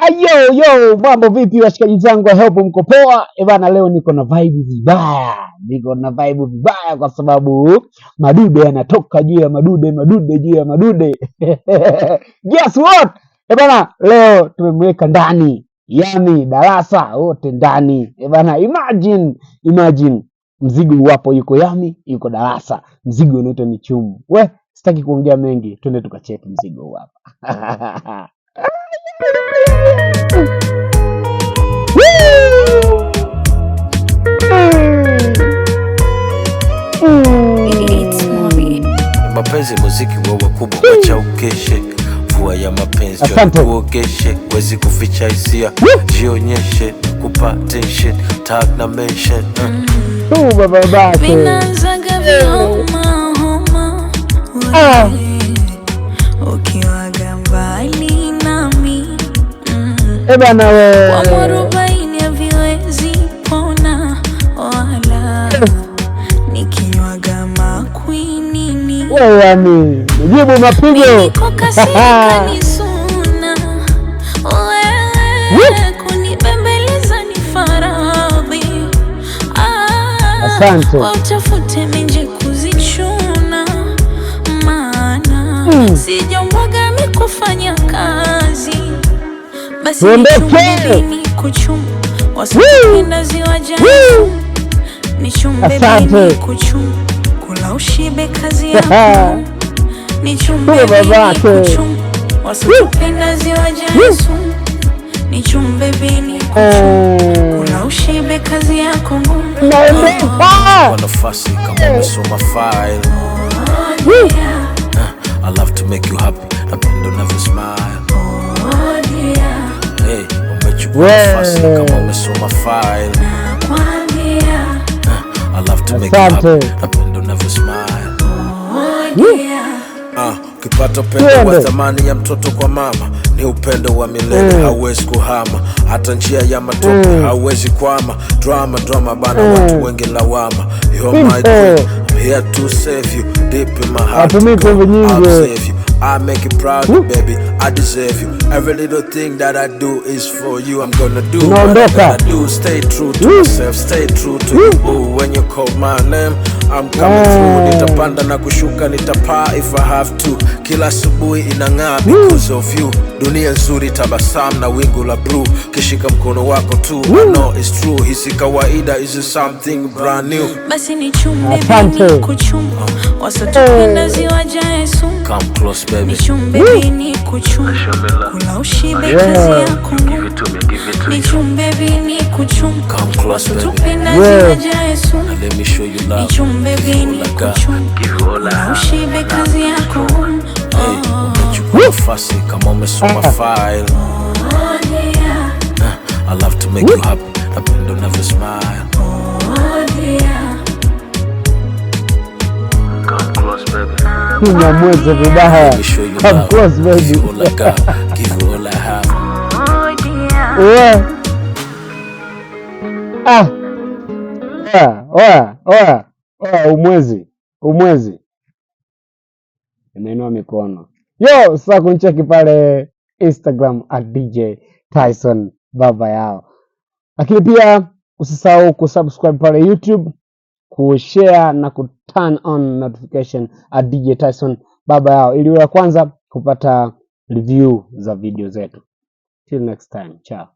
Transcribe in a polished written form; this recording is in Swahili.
Yo, mambo vipi washikaji zangu, I hope mko poa. Bana, leo niko na vibe vibaya kwa sababu madude yanatoka juu ya madude juu ya madude. Guess what? Bana, leo tumemweka ndani, yani darasa wote ndani. Bana, imagine mzigo wapo, yuko Yami, yuko darasa, mzigo unaitwa Michumu. Sitaki kuongea mengi, twende tukacheki mzigo hapa. Mapenzi muziki wa wakubwa, wacha ukeshe. Mvua ya mapenzi tuogeshe, wezi kuficha hisia, jionyeshe, kupa tension, tag na mention. Babake vinaanzaga vihoma homa, ukiwaga mbali nami bana we kwa mwarobaini haviwezi pona wala nikinywaga makwinini yani nijibu mapigo niko kasika nisuna wewe kunibembeleza ni faradhi. Asante. Utafute menje kuzichuna, maana sijaumwaga mikufanya kazi. Basi nichumbe ni kuchumba, wasipenda ziwa jana. Nichumbe ni kuchumba, kula ushibe kazi yako. Nichumbe ni kuchumba, wasipenda ziwa jana. Nichumbe ni kuchumba, kula ushibe kazi yako. Kwa nafasi kama umesoma file. I love to make you happy, napenda unavyo smile. Hey, umechukua nafasi kama umesoma file. I love to make you happy, napenda unavyo smile. Ukipata upendo wa thamani ya mtoto kwa mama, ni upendo wa milele, hauwezi kuhama. Hata njia ya matope hauwezi kwama. Drama bana, watu wengi lawama. You're my queen, I'm here to save you. Deep in my heart, I'll save you. I make you proud, baby, I deserve you. Every little thing that I do is for you. I'm gonna do whatever I do. Stay true to myself, stay true to you. Ooh, when you call my name, I'm coming through. Nitapanda na kushuka, nitapaa if I have to. Kila asubuhi inang'aa because of you. Dunia nzuri, tabasamu na wingu la blue. Kishika mkono wako tu, I know it's true. Hisi kawaida, is something brand new. Basi nichumbe bini kuchumba, wasotupenda ziwa jaesu. Come close baby, nichumbe bini kuchumba, kula ushibe kazi yako. Nichumbe bini kuchumba, come close baby, wasotupenda ziwa jaesu. let me show you love. Nichumbe bini kuchumba, kula ushibe kazi yako. Hey, umechukua nafasi kama umesoma file. I love to make you happy, napenda unavyo smile. Come close baby, Nyamwezi vibaya. Come close baby, give you all I got, give you all I have. Umwezi imeinua mikono. Sasa kunicheki pale Instagram @DJ Tyson baba yao, lakini pia usisahau kusubscribe pale YouTube, kushare na kuturn on notification @DJ Tyson baba yao, ili uwe kwanza kupata review za video zetu. Till next time, ciao.